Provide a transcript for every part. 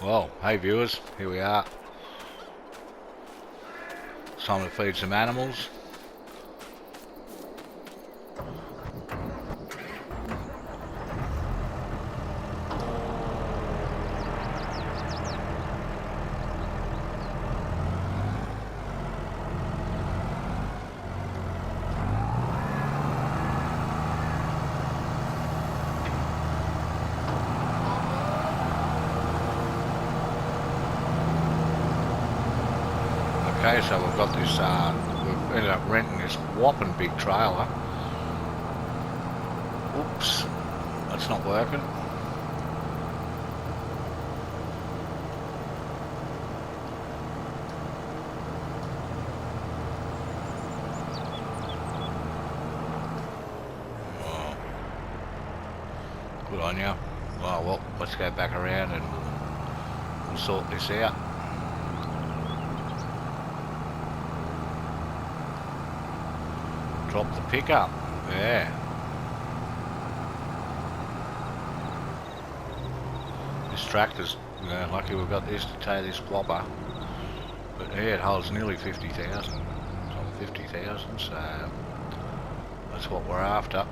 Well, hey viewers, here we are. It's time to feed some animals. Okay, so we've got this, we've ended up renting this whopping big trailer. Oops, that's not working. Oh, good on you. Oh, well, let's go back around and we'll sort this out. Drop the pickup, yeah. This tractor's, you know, lucky we've got this to tow this flopper. But yeah, it holds nearly 50,000, 50,000, so that's what we're after.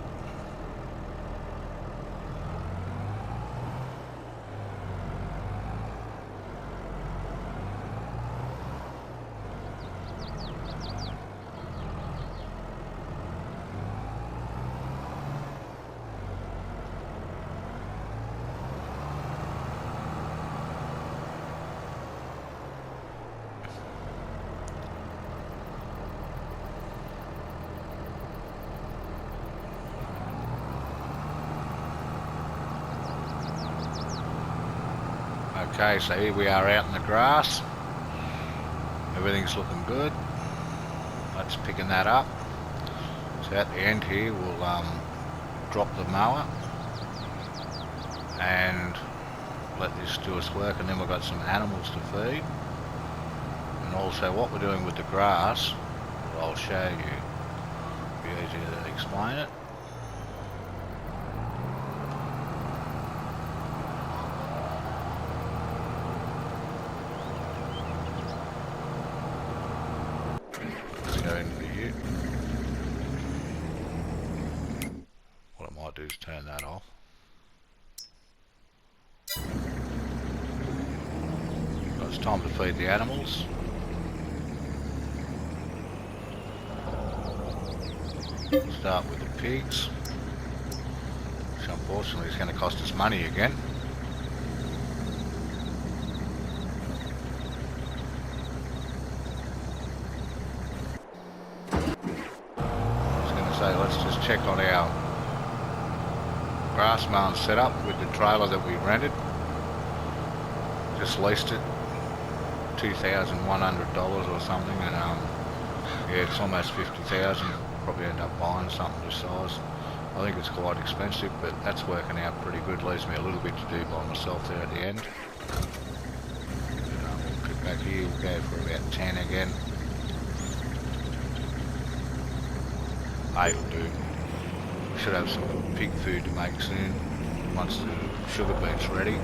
Okay, so here we are out in the grass. Everything's looking good. That's picking that up. So at the end here we'll drop the mower and let this do its work, and then we've got some animals to feed. And also what we're doing with the grass, I'll show you. It'll be easier to explain it. What I might do is turn that off. So it's time to feed the animals. Start with the pigs, which unfortunately is going to cost us money again. So let's just check on our grass mowing setup with the trailer that we rented. Just leased it, $2,100 or something, and yeah, it's almost 50,000. Probably end up buying something this size. I think it's quite expensive, but that's working out pretty good. Leaves me a little bit to do by myself there at the end. We'll click back here. We'll go for about 10 again. 8 will do. We should have some pig food to make soon once the sugar beet's ready.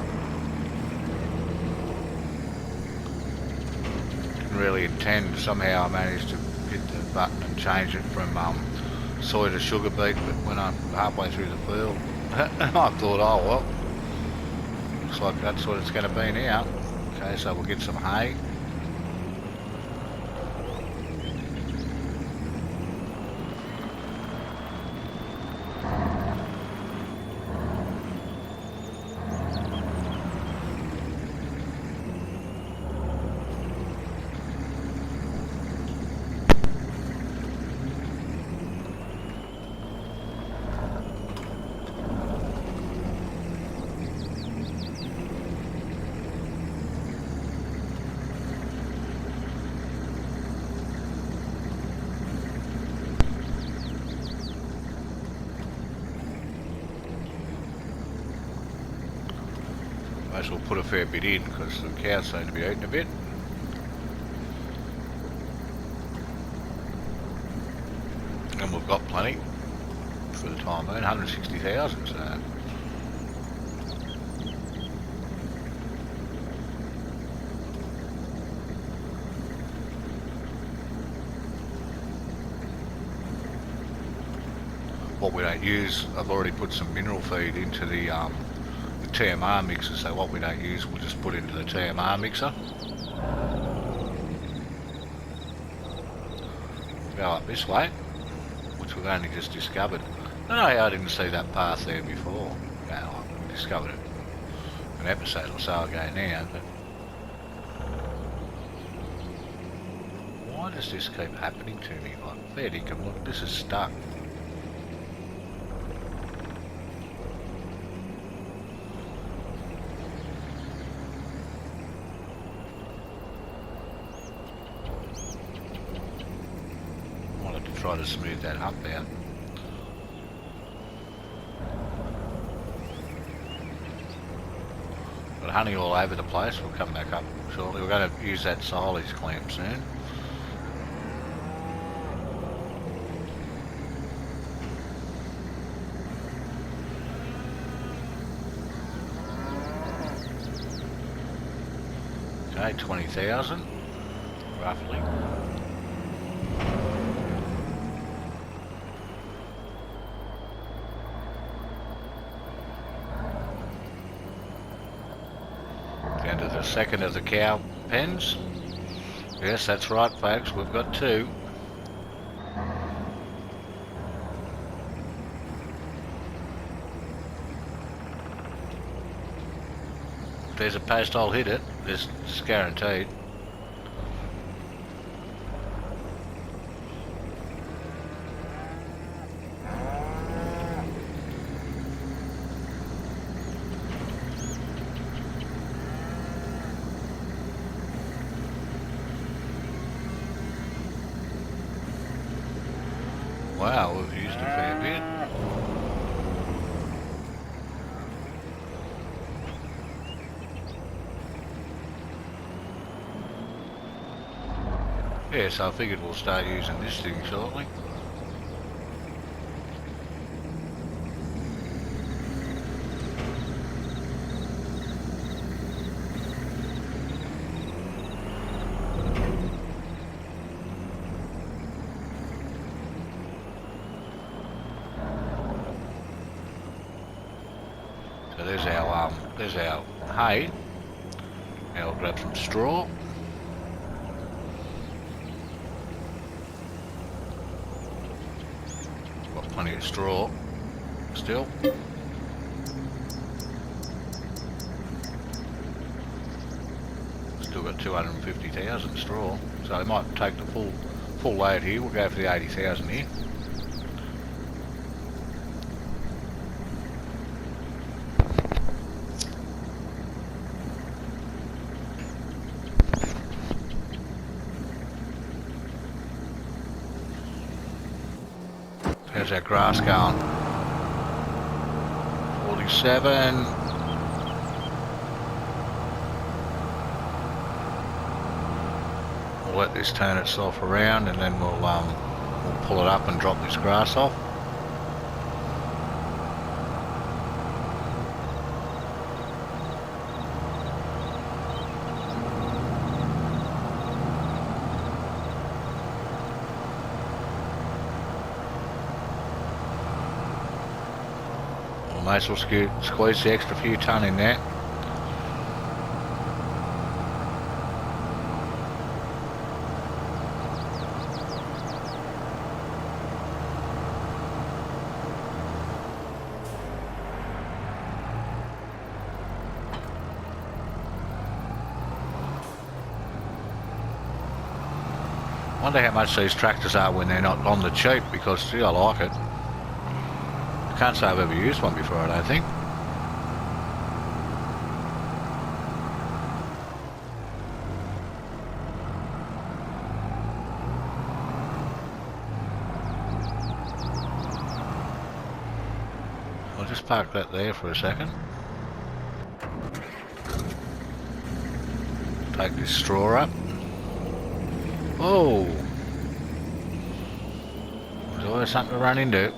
Didn't really intend, somehow I managed to hit the button and change it from soy to sugar beet, but when I'm halfway through the field I thought, oh well, looks like that's what it's going to be now. Okay, so we'll get some hay. May as well put a fair bit in because the cows seem to be eating a bit. And we've got plenty for the time being, 160,000, so what we don't use, I've already put some mineral feed into the TMR mixer, so what we don't use we'll just put into the TMR mixer. Go up this way, which we've only just discovered. I don't know how I didn't see that path there before. Now I discovered it an episode or so ago now, but why does this keep happening to me? Like, fair dinkum, look, this is stuck. Try to smooth that hump out. Got honey all over the place. We'll come back up shortly. We're going to use that silage clamp soon. Okay, 20,000 roughly. Down to the second of the cow pens. Yes, that's right folks, we've got two. If there's a post, I'll hit it. It's guaranteed. Wow, we've used a fair bit. Yeah, so I figured we'll start using this thing shortly. So there's our hay. Now we'll grab some straw. Got plenty of straw still. Still got 250,000 straw, so I might take the full load here. We'll go for the 80,000 here. How's that grass going? 47. We'll let this turn itself around and then we'll pull it up and drop this grass off. May as well squeeze the extra few tonne in there. Wonder how much these tractors are when they're not on the cheap, because gee, I like it. I can't say I've ever used one before, I don't think. I'll just park that there for a second. Take this straw up. Oh! There's always something to run into.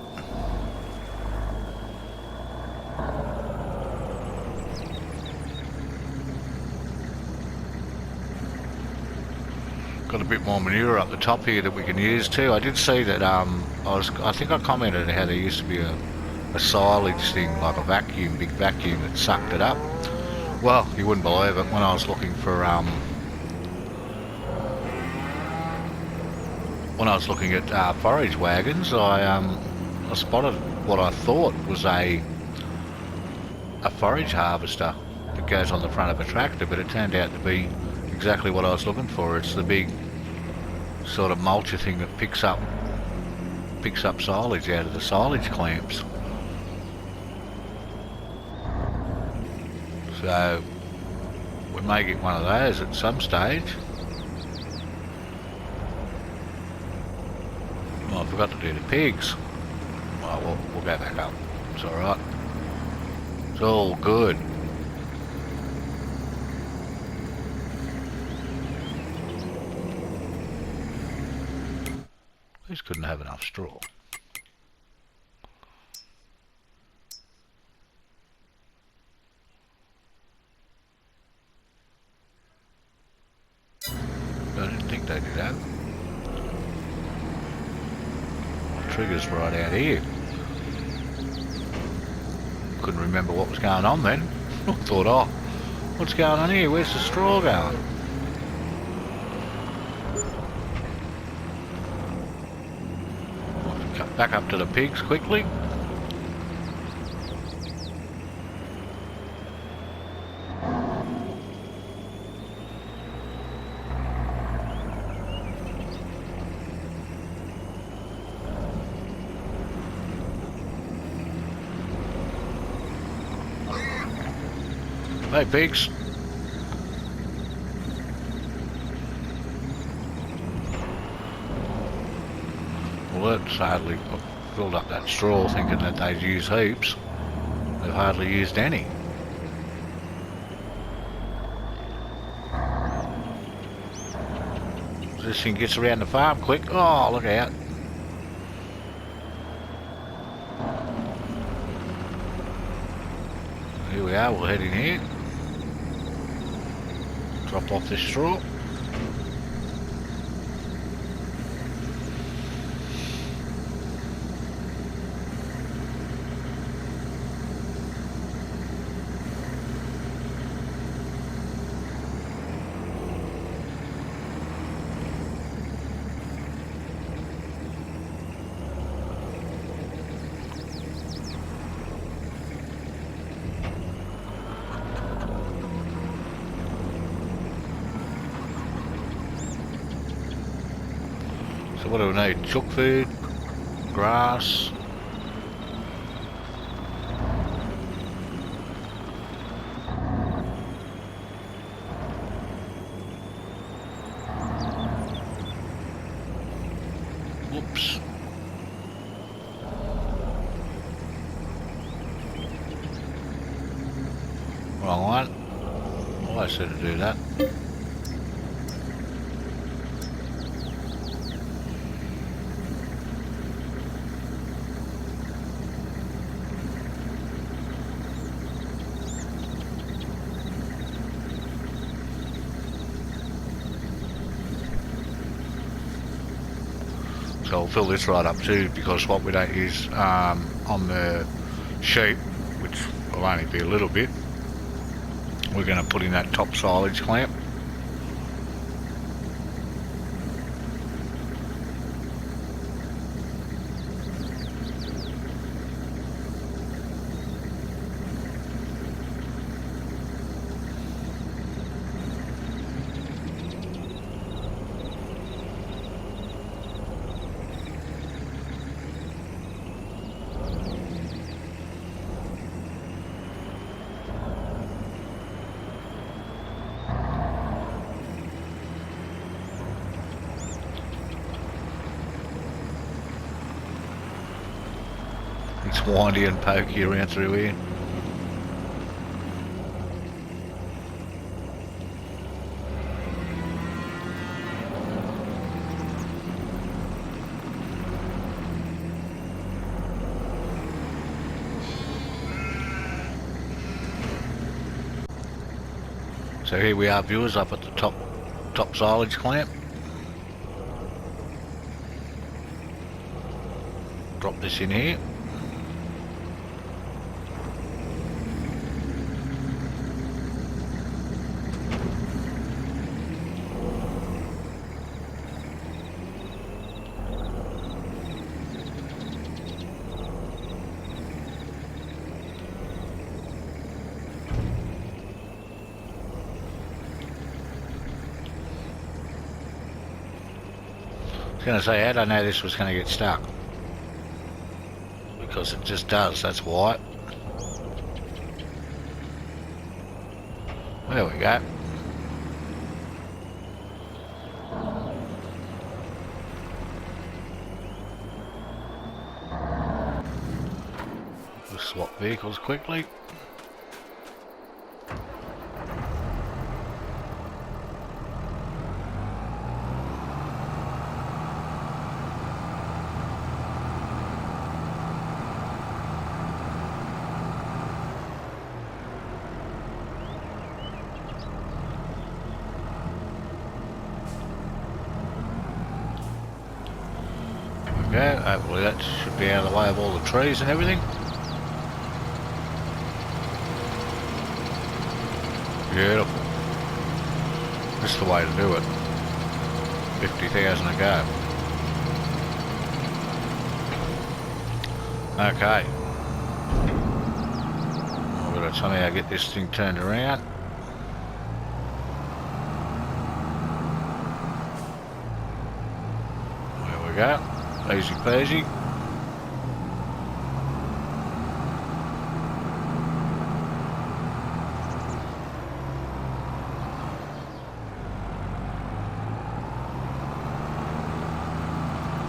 got a bit more manure up the top here that we can use too. I did see that I think I commented how there used to be a silage thing, like a vacuum, big vacuum that sucked it up. Well, you wouldn't believe it, when I was looking for when I was looking at forage wagons, I spotted what I thought was a forage harvester that goes on the front of a tractor, but it turned out to be exactly what I was looking for. It's the big sort of mulcher thing that picks up silage out of the silage clamps. So we may get one of those at some stage. Oh, I forgot to do the pigs. Well, we'll go back up. It's alright. It's all good. These couldn't have enough straw. I didn't think they did that. The trigger's right out here. Couldn't remember what was going on then. I thought, oh, what's going on here? Where's the straw going? Cut back up to the pigs quickly. Hey pigs. Well, that's hardly, I filled up that straw thinking that they'd use heaps. They've hardly used any. This thing gets around the farm quick. Oh, look out. Here we are, we'll head in here. Drop off this straw. So what do we need? Chook food, grass. Whoops. Wrong one. Oh, I said to do that. So I'll fill this right up too, because what we don't use on the sheep, which will only be a little bit, we're going to put in that top silage clamp. It's windy and pokey around through here. So here we are, viewers, up at the top silage clamp. drop this in here. I was going to say, I don't know this was going to get stuck. Because it just does, that's why. There we go. We'll swap vehicles quickly. Okay, hopefully that should be out of the way of all the trees and everything. Beautiful. This is the way to do it. 50,000 to go. Okay. I've got to somehow get this thing turned around. There we go. Easy peasy.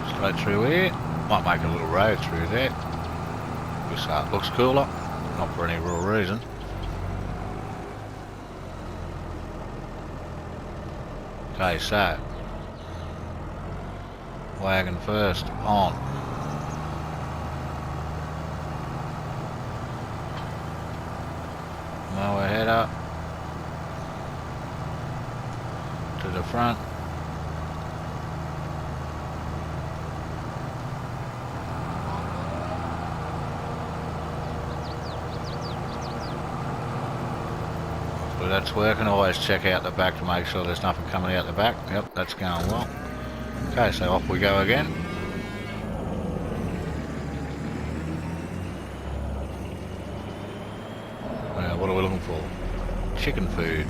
Straight through here. Might make a little road through there. Just so it looks cooler. Not for any real reason. Okay, so wagon first, on. Mower header to the front. Hopefully that's working. Always check out the back to make sure there's nothing coming out the back. Yep, that's going well. Okay, so off we go again. What are we looking for? Chicken food.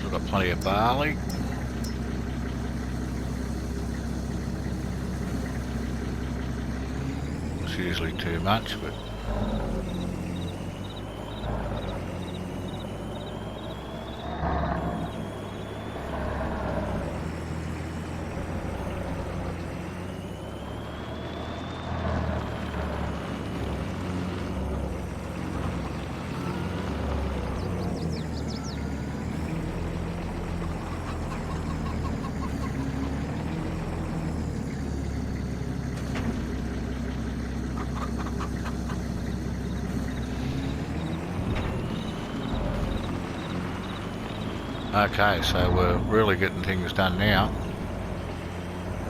We've got plenty of barley. It's usually too much, but okay, so we're really getting things done now.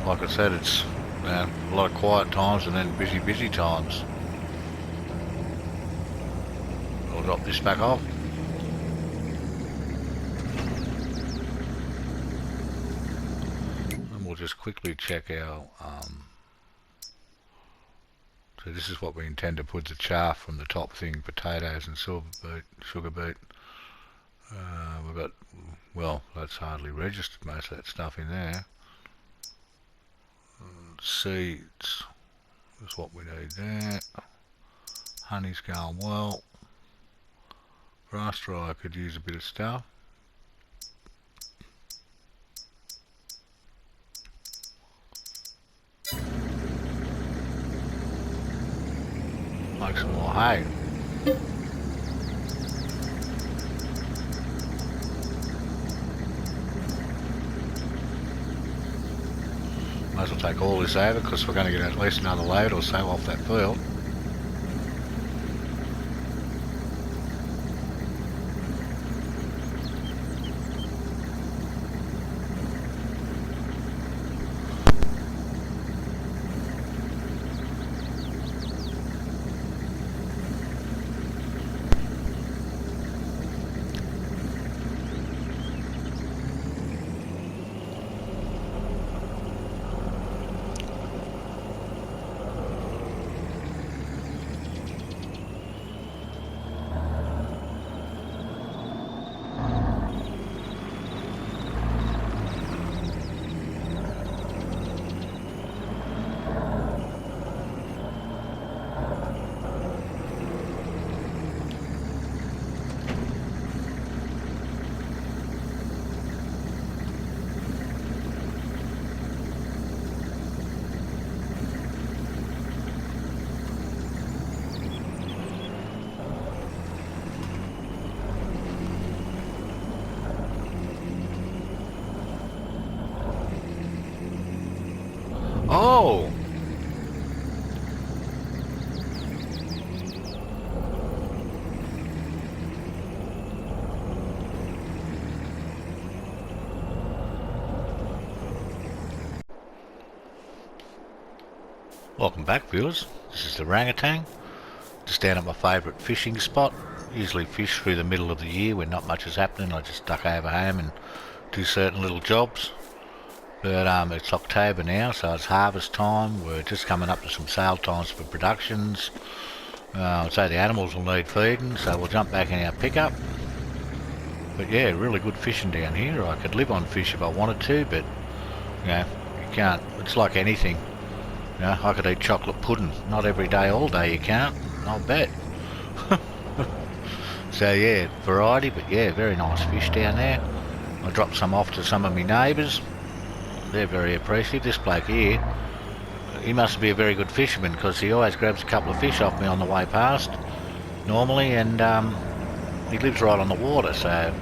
Like I said, it's a lot of quiet times and then busy times. I'll drop this back off. And we'll just quickly check our so this is what we intend to put the chaff from the top thing, potatoes and silver beet, sugar beet. We've got, well, that's hardly registered, most of that stuff in there. Seeds is what we need there. Honey's going well. Grass dryer could use a bit of stuff. Make some more hay. Might as well take all this over because we're going to get at least another load or so off that field. Oh! Welcome back, viewers. This is the Orangutan. Just down at my favourite fishing spot. Usually fish through the middle of the year when not much is happening. I just duck over home and do certain little jobs. But it's October now, so it's harvest time. We're just coming up to some sale times for productions. I'd say the animals will need feeding, so we'll jump back in our pickup. But yeah, really good fishing down here. I could live on fish if I wanted to, but you know, you can't. It's like anything. You know, I could eat chocolate pudding. Not every day, all day you can't. I'll bet. So yeah, variety, but yeah, very nice fish down there. I dropped some off to some of my neighbours. They're very appreciative. This bloke here, he must be a very good fisherman because he always grabs a couple of fish off me on the way past, normally, and he lives right on the water, so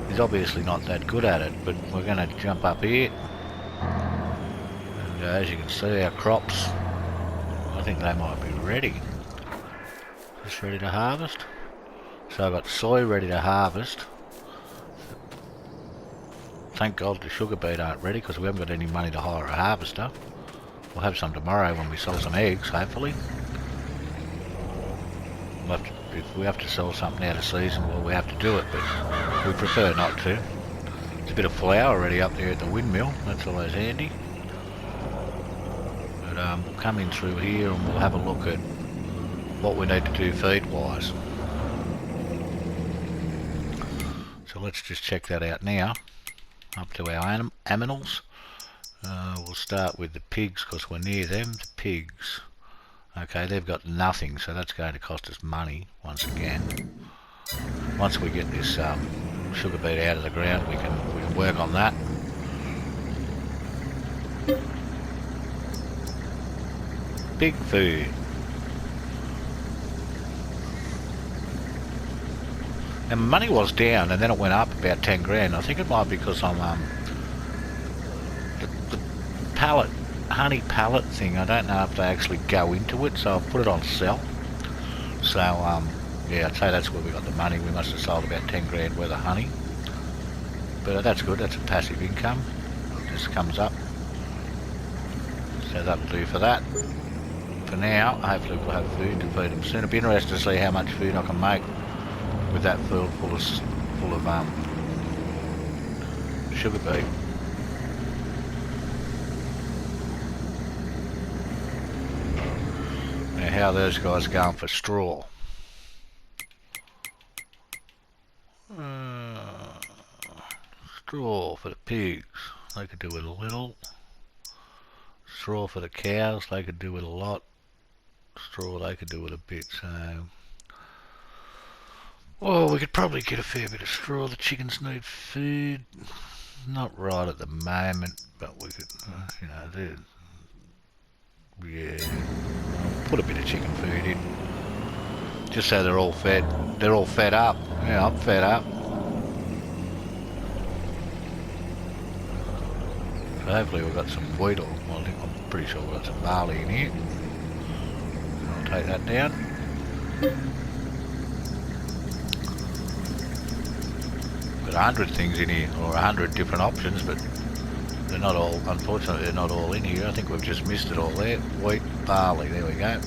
he's obviously not that good at it. But we're going to jump up here, and as you can see, our crops, I think they might be ready. Just ready to harvest. So I've got soy ready to harvest. Thank God the sugar beet aren't ready because we haven't got any money to hire a harvester. We'll have some tomorrow when we sell some eggs, hopefully. If we have to sell something out of season, well, we have to do it, but we prefer not to. There's a bit of flour already up there at the windmill. That's always handy. But we'll come in through here and we'll have a look at what we need to do feed-wise. So let's just check that out now. Up to our aminals. We'll start with the pigs because we're near them. The pigs. Okay, they've got nothing, so that's going to cost us money once again. Once we get this sugar beet out of the ground, we can work on that. Pig food. And money was down, and then it went up about 10 grand. I think it might be because I'm the pallet, honey pallet thing. I don't know if they actually go into it, so I've put it on sell. So yeah, I'd say that's where we got the money. We must have sold about 10 grand worth of honey. But that's good. That's a passive income. It just comes up. So that'll do for that. For now, hopefully we'll have food to feed them soon. It'll be interesting to see how much food I can make with that field full of sugar beet. Now how those guys are going for straw. Straw for the pigs, they could do with a little. Straw for the cows, they could do with a lot. Straw they could do with a bit, so well, we could probably get a fair bit of straw. The chickens need food. Not right at the moment, but we could, you know, yeah, put a bit of chicken food in. Just so they're all fed. They're all fed up. Yeah, I'm fed up. So hopefully we've got some wheat, or well, I'm pretty sure we've got some barley in here. So I'll take that down. Got 100 things in here, or 100 different options, but they're not all, unfortunately they're not all in here. I think we've just missed it all there. Wheat, barley, there we go.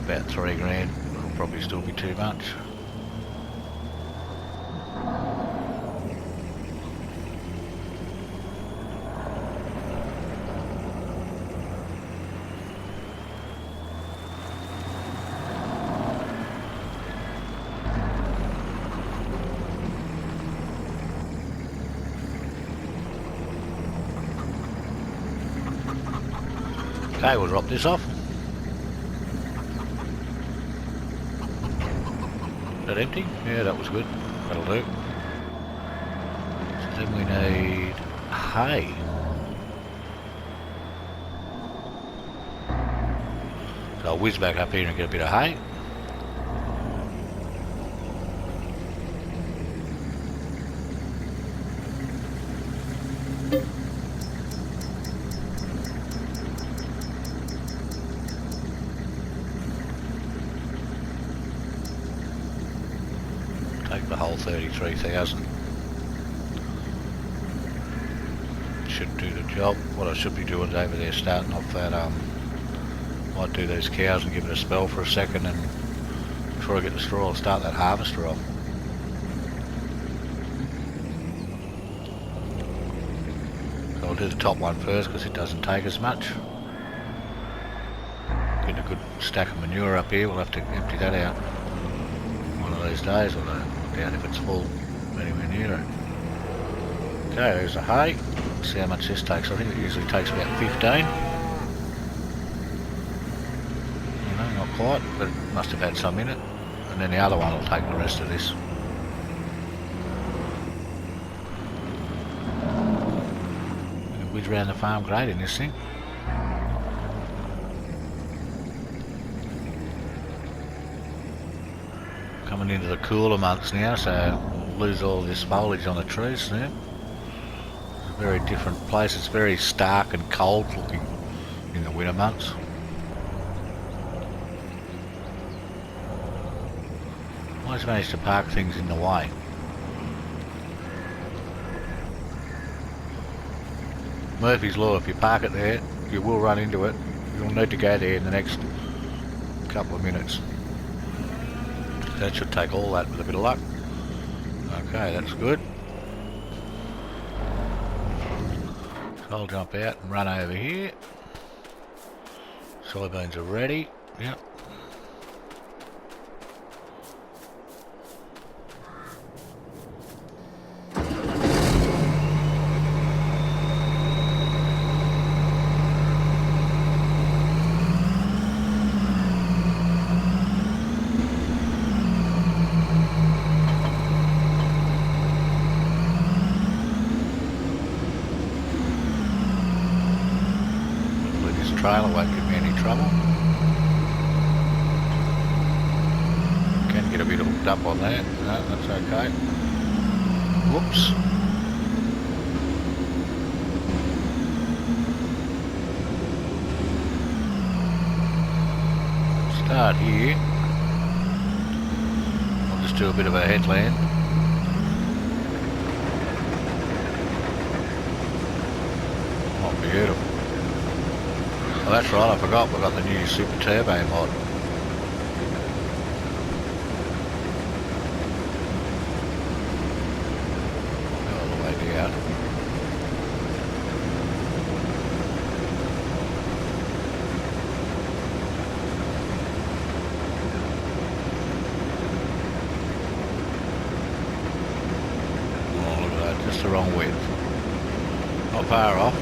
About 3 grand, it'll probably still be too much. Okay, we'll drop this off. Is that empty? Yeah, that was good. That'll do. So then we need hay. So I'll whiz back up here and get a bit of hay. whole 33,000. Should do the job. What I should be doing is over there starting off that, might do those cows and give it a spell for a second and before I get the straw I'll start that harvester off. So I'll do the top one first because it doesn't take as much. Getting a good stack of manure up here, we'll have to empty that out one of these days, although I doubt if it's full anywhere near it. Okay, there's the hay. Let's see how much this takes. I think it usually takes about 15. No, not quite, but it must have had some in it. And then the other one will take the rest of this. Whiz round the farm great in this thing. Coming into the cooler months now, so we'll lose all this foliage on the trees soon. It's a very different place. It's very stark and cold looking in the winter months. I just managed to park things in the way. Murphy's Law, if you park it there, you will run into it. You'll need to go there in the next couple of minutes. That should take all that with a bit of luck. Okay, that's good. So I'll jump out and run over here. Soybeans are ready. Yep. Trailer won't give me any trouble. Can get a bit hooked up on that. No, that's okay. Whoops. Start here. I'll just do a bit of a headland. Oh, beautiful. Oh, that's right, I forgot, we've got the new Super Turbo mod. All the way down. Oh, look at that, just the wrong width. Not far off.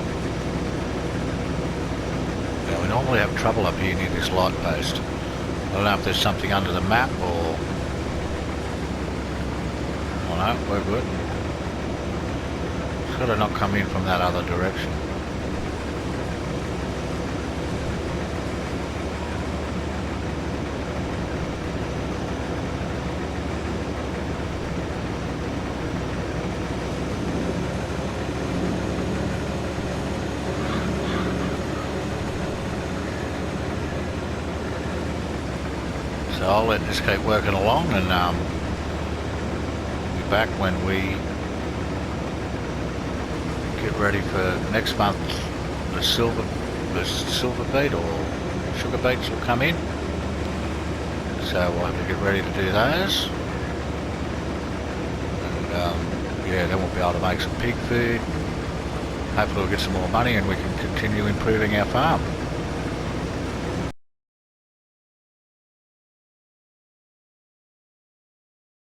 We normally have trouble up here near this light post. I don't know if there's something under the map or... Oh no, we're good. It's got to not come in from that other direction. So I'll let this keep working along and be back when we get ready for next month. The silver beet or sugar beets will come in. So we'll have to get ready to do those. And yeah, then we'll be able to make some pig food. Hopefully we'll get some more money and we can continue improving our farm.